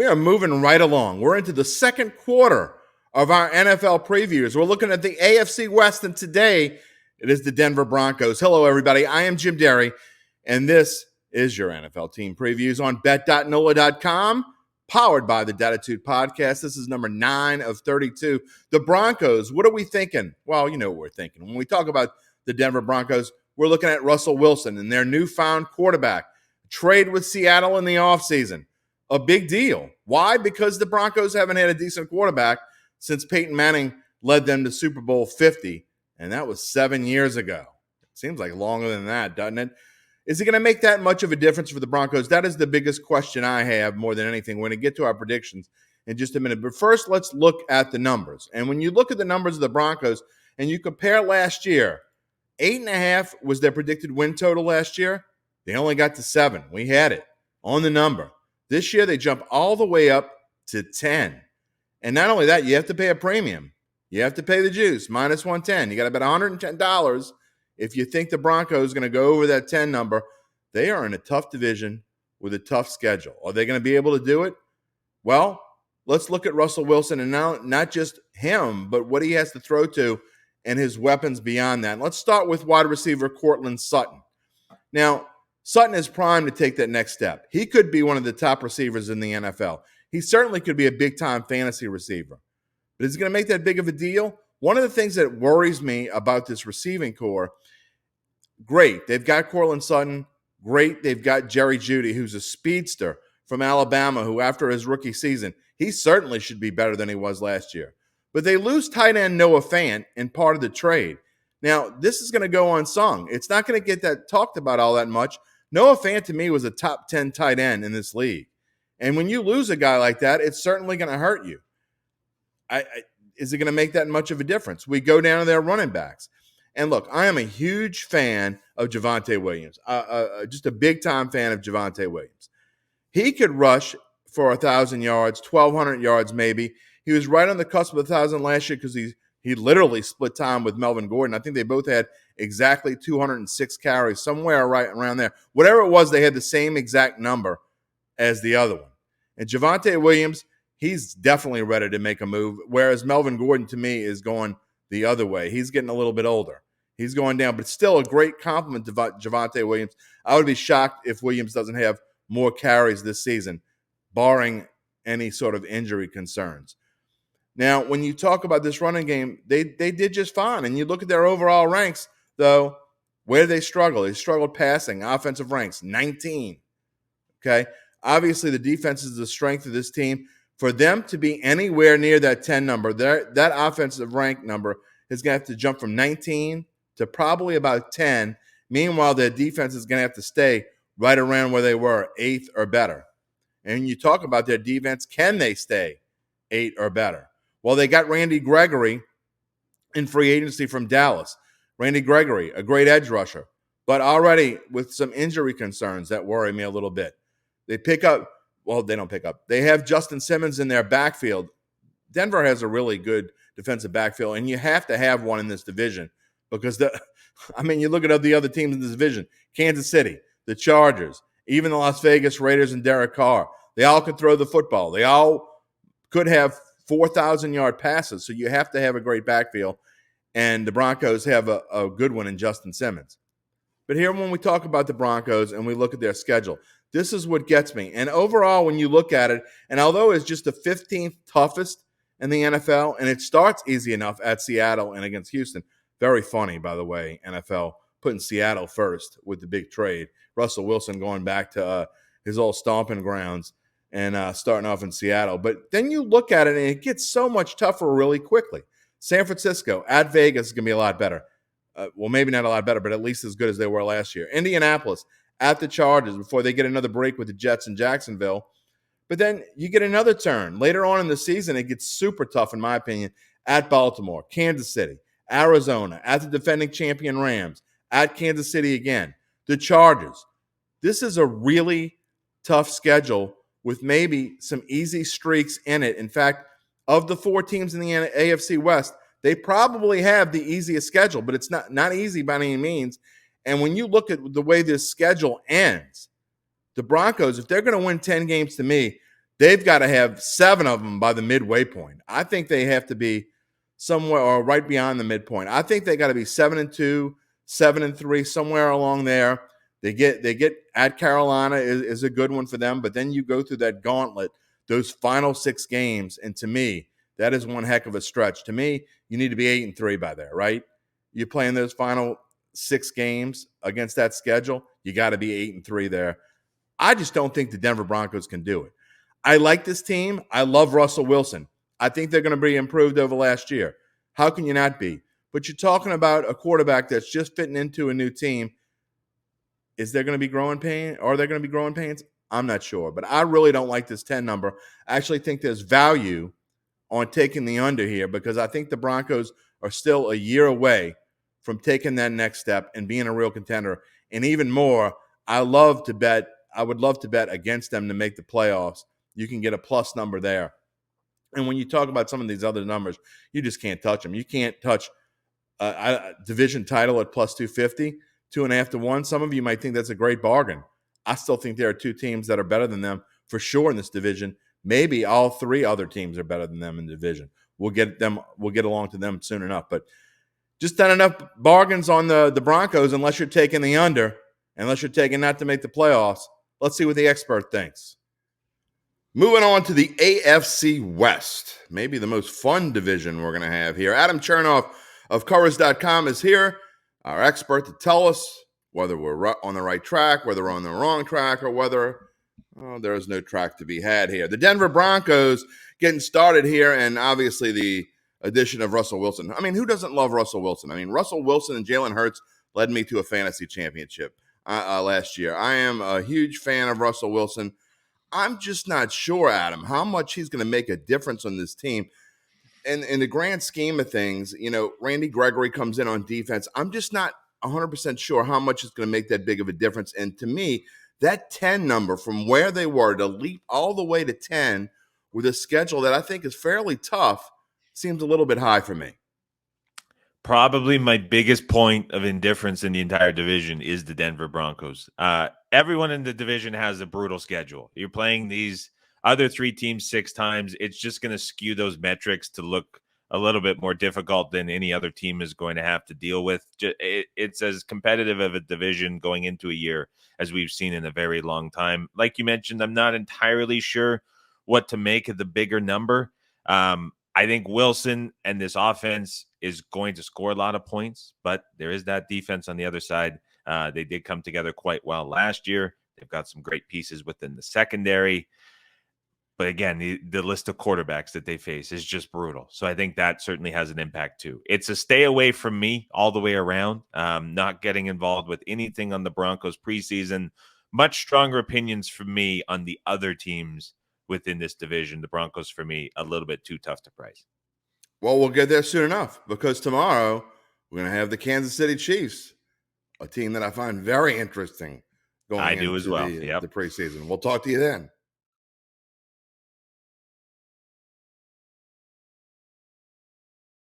We are moving right along. We're into the second quarter of our NFL previews. We're looking at the AFC West, and today it is the Denver Broncos. Hello, everybody. I am Jim Derry, and this is your NFL team previews on bet.nola.com, powered by the Datitude Podcast. This is number 9 of 32. The Broncos, what are we thinking? Well, you know what we're thinking. When we talk about the Denver Broncos, we're looking at Russell Wilson and their newfound quarterback. Trade with Seattle in the offseason. A big deal. Why? Because the Broncos haven't had a decent quarterback since Peyton Manning led them to Super Bowl 50, and that was 7 years ago. Seems like longer than that, doesn't it? Is it going to make that much of a difference for the Broncos? That is the biggest question I have more than anything. We're going to get to our predictions in just a minute. But first, let's look at the numbers. And when you look at the numbers of the Broncos and you compare last year, 8.5 was their predicted win total last year. They only got to 7. We had it on the number. This year, they jump all the way up to 10. And not only that, you have to pay a premium. You have to pay the juice, minus 110. You got to bet $110 if you think the Broncos are going to go over that 10 number. They are in a tough division with a tough schedule. Are they going to be able to do it? Well, let's look at Russell Wilson, and now not just him, but what he has to throw to and his weapons beyond that. And let's start with wide receiver Cortland Sutton. Now, Sutton is primed to take that next step. He could be one of the top receivers in the NFL. He certainly could be a big-time fantasy receiver. But is he going to make that big of a deal? One of the things that worries me about this receiving core, great, they've got Cortland Sutton. Great, they've got Jerry Jeudy, who's a speedster from Alabama, who after his rookie season, he certainly should be better than he was last year. But they lose tight end Noah Fant in part of the trade. Now, this is going to go unsung. It's not going to get that talked about all that much. Noah Fant, to me, was a top 10 tight end in this league. And when you lose a guy like that, it's certainly going to hurt you. Is it going to make that much of a difference? We go down to their running backs. And look, I am a huge fan of Javonte Williams, just a big-time fan of Javonte Williams. He could rush for 1,000 yards, 1,200 yards maybe. He was right on the cusp of 1,000 last year because he literally split time with Melvin Gordon. I think they both had exactly 206 carries, somewhere right around there. Whatever it was, they had the same exact number as the other one. And Javonte Williams, he's definitely ready to make a move, whereas Melvin Gordon, to me, is going the other way. He's getting a little bit older. He's going down, but still a great compliment to Javonte Williams. I would be shocked if Williams doesn't have more carries this season, barring any sort of injury concerns. Now, when you talk about this running game, they did just fine. And you look at their overall ranks, though, where they struggle. They struggled passing, offensive ranks, 19. Okay? Obviously, the defense is the strength of this team. For them to be anywhere near that 10 number, that offensive rank number is going to have to jump from 19 to probably about 10. Meanwhile, their defense is going to have to stay right around where they were, 8th or better. And you talk about their defense, can they stay 8 or better? Well, they got Randy Gregory in free agency from Dallas. Randy Gregory, a great edge rusher, but already with some injury concerns that worry me a little bit. They don't pick up. They have Justin Simmons in their backfield. Denver has a really good defensive backfield, and you have to have one in this division because, you look at the other teams in this division, Kansas City, the Chargers, even the Las Vegas Raiders and Derek Carr. They all could throw the football. They all could have 4,000-yard passes, so you have to have a great backfield, and the Broncos have a good one in Justin Simmons. But here when we talk about the Broncos and we look at their schedule, this is what gets me. And overall, when you look at it, and although it's just the 15th toughest in the NFL, and it starts easy enough at Seattle and against Houston, very funny, by the way, NFL putting Seattle first with the big trade. Russell Wilson going back to his old stomping grounds and starting off in Seattle. But then you look at it, and it gets so much tougher really quickly. San Francisco at Vegas is going to be a lot better. Maybe not a lot better, but at least as good as they were last year. Indianapolis at the Chargers before they get another break with the Jets in Jacksonville. But then you get another turn. Later on in the season, it gets super tough, in my opinion, at Baltimore, Kansas City, Arizona, at the defending champion Rams, at Kansas City again, the Chargers. This is a really tough schedule with maybe some easy streaks in it. In fact, of the 4 teams in the AFC West, they probably have the easiest schedule, but it's not easy by any means. And when you look at the way this schedule ends, the Broncos, if they're going to win 10 games, to me, they've got to have 7 of them by the midway point. I think they have to be somewhere or right beyond the midpoint. I think they got to be 7-2, 7-3, somewhere along there. They get at Carolina is a good one for them, but then you go through that gauntlet, those final 6 games, and to me, that is one heck of a stretch. To me, you need to be 8-3 by there, right? You're playing those final 6 games against that schedule, you got to be 8-3 there. I just don't think the Denver Broncos can do it. I like this team. I love Russell Wilson. I think they're going to be improved over last year. How can you not be? But you're talking about a quarterback that's just fitting into a new team. Is there going to be growing pain? Are there going to be growing pains? I'm not sure. But I really don't like this 10 number. I actually think there's value on taking the under here because I think the Broncos are still a year away from taking that next step and being a real contender. And even more, I would love to bet against them to make the playoffs. You can get a plus number there. And when you talk about some of these other numbers, you just can't touch them. You can't touch a division title at plus 250, 2.5 to 1. Some of you might think that's a great bargain. I still think there are 2 teams that are better than them for sure in this division. Maybe all 3 other teams are better than them in the division. We'll get along to them soon enough. But just not enough bargains on the Broncos unless you're taking the under, unless you're taking not to make the playoffs. Let's see what the expert thinks. Moving on to the AFC West, maybe the most fun division we're going to have here. Adam Chernoff of Covers.com is here, our expert, to tell us whether we're on the right track, whether we're on the wrong track, or whether there is no track to be had here. The Denver Broncos getting started here, and obviously the addition of Russell Wilson. I mean, who doesn't love Russell Wilson? I mean, Russell Wilson and Jalen Hurts led me to a fantasy championship last year. I am a huge fan of Russell Wilson. I'm just not sure, Adam, how much he's going to make a difference on this team. And in the grand scheme of things, Randy Gregory comes in on defense. I'm just not 100% sure how much it's going to make that big of a difference. And to me, that 10 number from where they were to leap all the way to 10 with a schedule that I think is fairly tough seems a little bit high for me. Probably my biggest point of indifference in the entire division is the Denver Broncos. Everyone in the division has a brutal schedule. You're playing these other 3 teams 6 times. It's just going to skew those metrics to look a little bit more difficult than any other team is going to have to deal with. It's as competitive of a division going into a year as we've seen in a very long time. Like you mentioned, I'm not entirely sure what to make of the bigger number. I think Wilson and this offense is going to score a lot of points, but there is that defense on the other side. They did come together quite well last year. They've got some great pieces within the secondary. But again, the list of quarterbacks that they face is just brutal. So I think that certainly has an impact too. It's a stay away from me all the way around. Not getting involved with anything on the Broncos preseason. Much stronger opinions from me on the other teams within this division. The Broncos, for me, a little bit too tough to price. Well, we'll get there soon enough because tomorrow we're going to have the Kansas City Chiefs, a team that I find very interesting going into the preseason. We'll talk to you then.